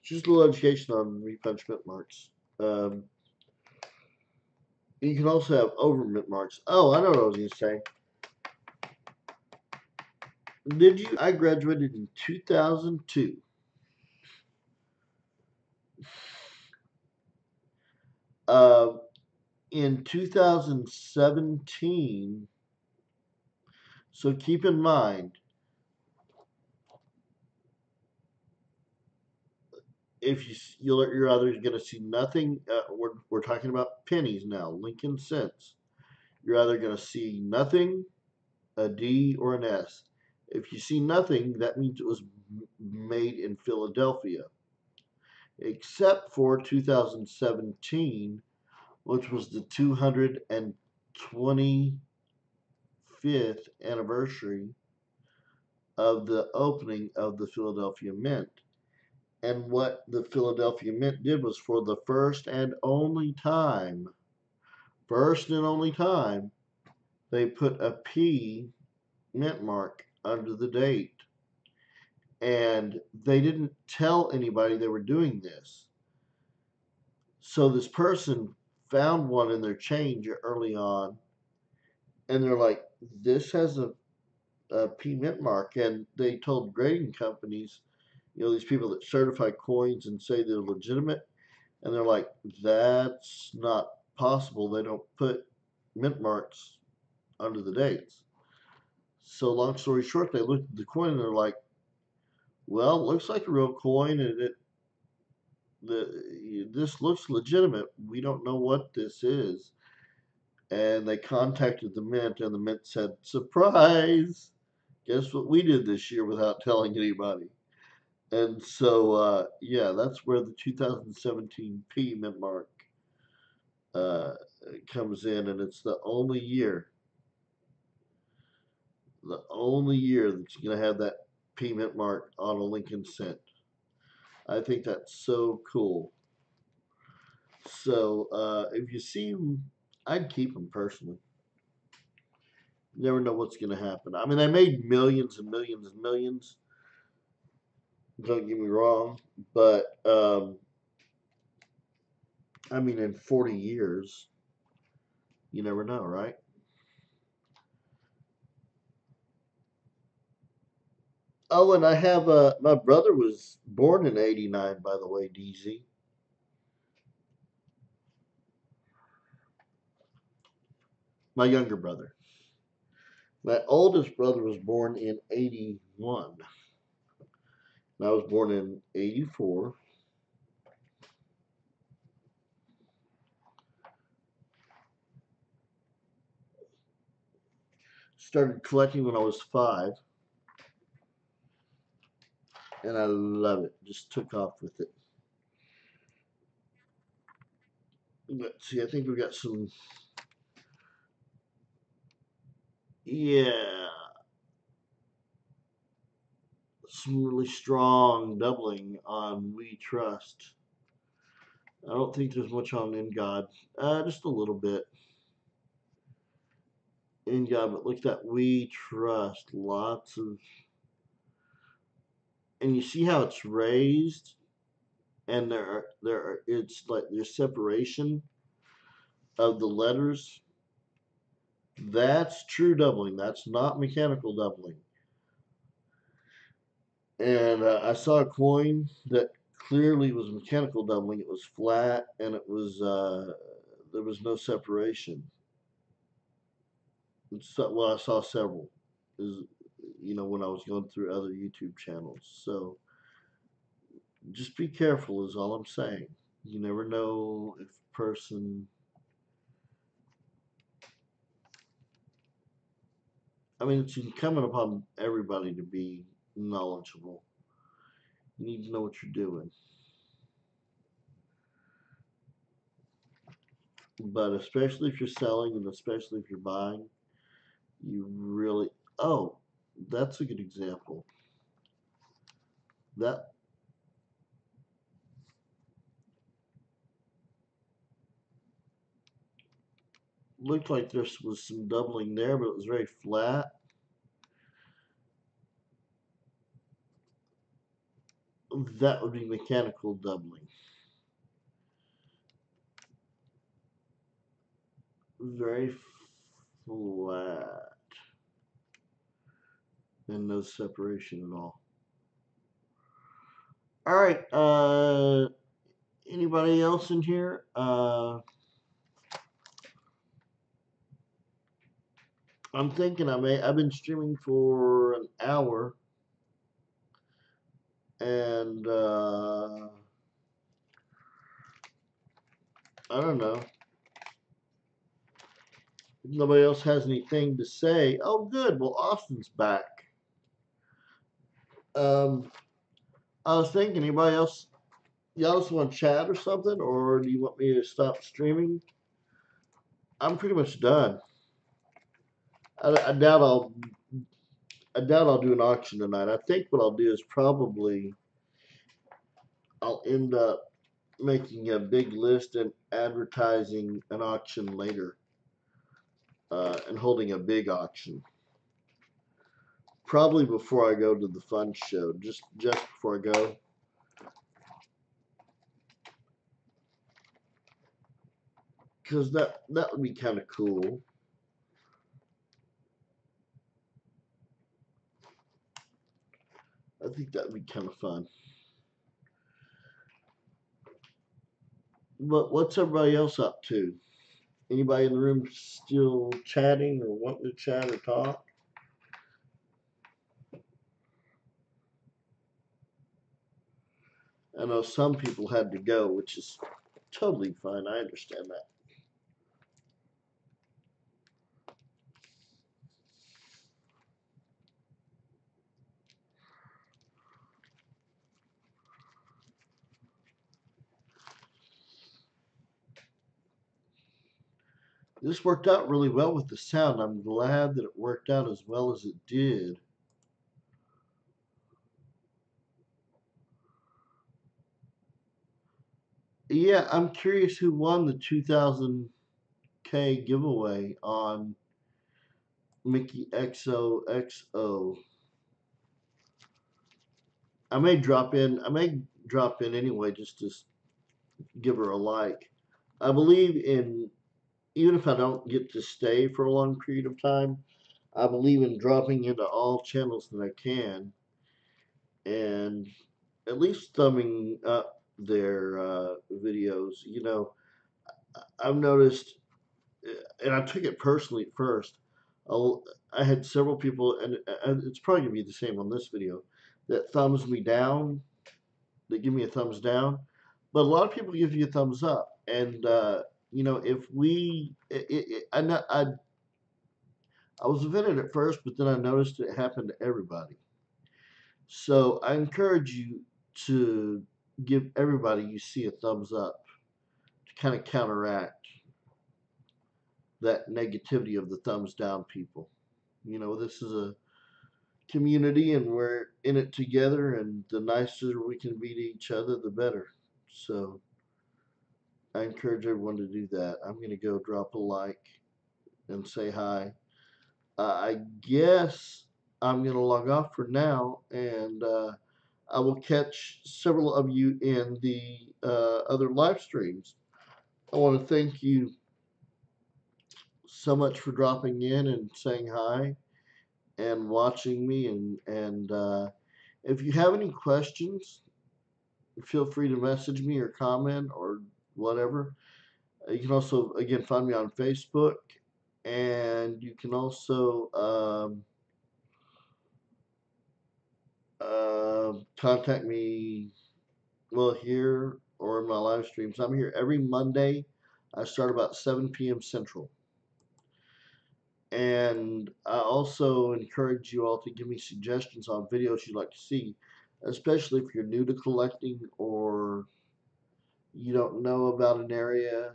Just a little education on repunch mint marks. Um, you can also have over mint marks. Oh, I know what I was going to say. Did you? I graduated in 2002. Uh, in 2017, so keep in mind, if you're either going to see nothing. We're talking about pennies now, Lincoln cents. You're either going to see nothing, a D, or an S. If you see nothing, that means it was made in Philadelphia, except for 2017, which was the 225th anniversary of the opening of the Philadelphia Mint. And what the Philadelphia Mint did was, for the first and only time, they put a P mint mark under the date. And they didn't tell anybody they were doing this. So this person found one in their change early on, and they're like, this has a P mint mark. And they told grading companies, these people that certify coins and say they're legitimate, and they're like, that's not possible. They don't put mint marks under the dates. So long story short, they looked at the coin and they're like, well, it looks like a real coin, and this looks legitimate. We don't know what this is. And they contacted the mint, and the mint said, surprise! Guess what we did this year without telling anybody? And so, yeah, that's where the 2017 P mint mark uh, comes in, and it's the only year that's going to have that P mint mark on a Lincoln cent. I think that's so cool. So, if you see them, I'd keep them personally. You never know what's going to happen. I mean, they made millions and millions and millions. Don't get me wrong, but I mean, in 40 years, you never know, right? Oh, and I have my brother was born in '89, by the way, DZ. My younger brother. My oldest brother was born in 81. And I was born in 84. Started collecting when I was 5, and I love it. Just took off with it. Let's see, I think we got yeah, some really strong doubling on We Trust. I don't think there's much on In God. Just a little bit in God, but look at that We Trust. Lots of, and you see how it's raised, and it's like there's separation of the letters. That's true doubling. That's not mechanical doubling. And I saw a coin that clearly was mechanical doubling. It was flat, and it was there was no separation. So, well, I saw several. Is when I was going through other YouTube channels. So just be careful is all I'm saying. You never know if a person. I mean, it's incumbent upon everybody to be knowledgeable. You need to know what you're doing. But especially if you're selling and especially if you're buying, you really. Oh, that's a good example. That looked like there was some doubling there, but it was very flat. That would be mechanical doubling. Very flat and no separation at all. All right. Anybody else in here? I'm thinking I've been streaming for an hour, and I don't know. If nobody else has anything to say. Oh, good. Well, Austin's back. Um, I was thinking, anybody else, y'all just want to chat or something, or do you want me to stop streaming? I'm pretty much done. I, I doubt I'll, I doubt I'll do an auction tonight. I think what I'll do is probably I'll end up making a big list and advertising an auction later, and holding a big auction. Probably before I go to the fun show, just before I go. Because that would be kind of cool. I think that would be kind of fun. But what's everybody else up to? Anybody in the room still chatting or wanting to chat or talk? I know some people had to go, which is totally fine. I understand that. This worked out really well with the sound. I'm glad that it worked out as well as it did. Yeah, I'm curious who won the 2000K giveaway on Mickey XOXO. I may drop in anyway just to give her a like. I believe in, even if I don't get to stay for a long period of time, I believe in dropping into all channels that I can and at least thumbing up their videos. I've noticed, and I took it personally at first. I had several people, and it's probably gonna be the same on this video, that thumbs me down. They give me a thumbs down, but a lot of people give you a thumbs up. And you know, if we, I was offended at first, but then I noticed it happened to everybody. So I encourage you to give everybody you see a thumbs up to kind of counteract that negativity of the thumbs down people. You know, this is a community and we're in it together, and the nicer we can be to each other, the better. So I encourage everyone to do that. I'm going to go drop a like and say hi. I guess I'm going to log off for now, and I will catch several of you in the other live streams. I want to thank you so much for dropping in and saying hi and watching me. And if you have any questions, feel free to message me or comment or whatever. You can also, again, find me on Facebook, and you can also contact me, well, here or in my live streams. I'm here every Monday. I start about 7 p.m. Central. And I also encourage you all to give me suggestions on videos you'd like to see, especially if you're new to collecting or you don't know about an area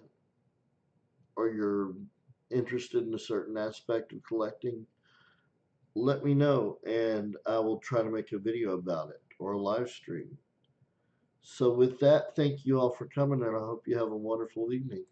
or you're interested in a certain aspect of collecting. Let me know and I will try to make a video about it or a live stream. So with that, thank you all for coming, and I hope you have a wonderful evening.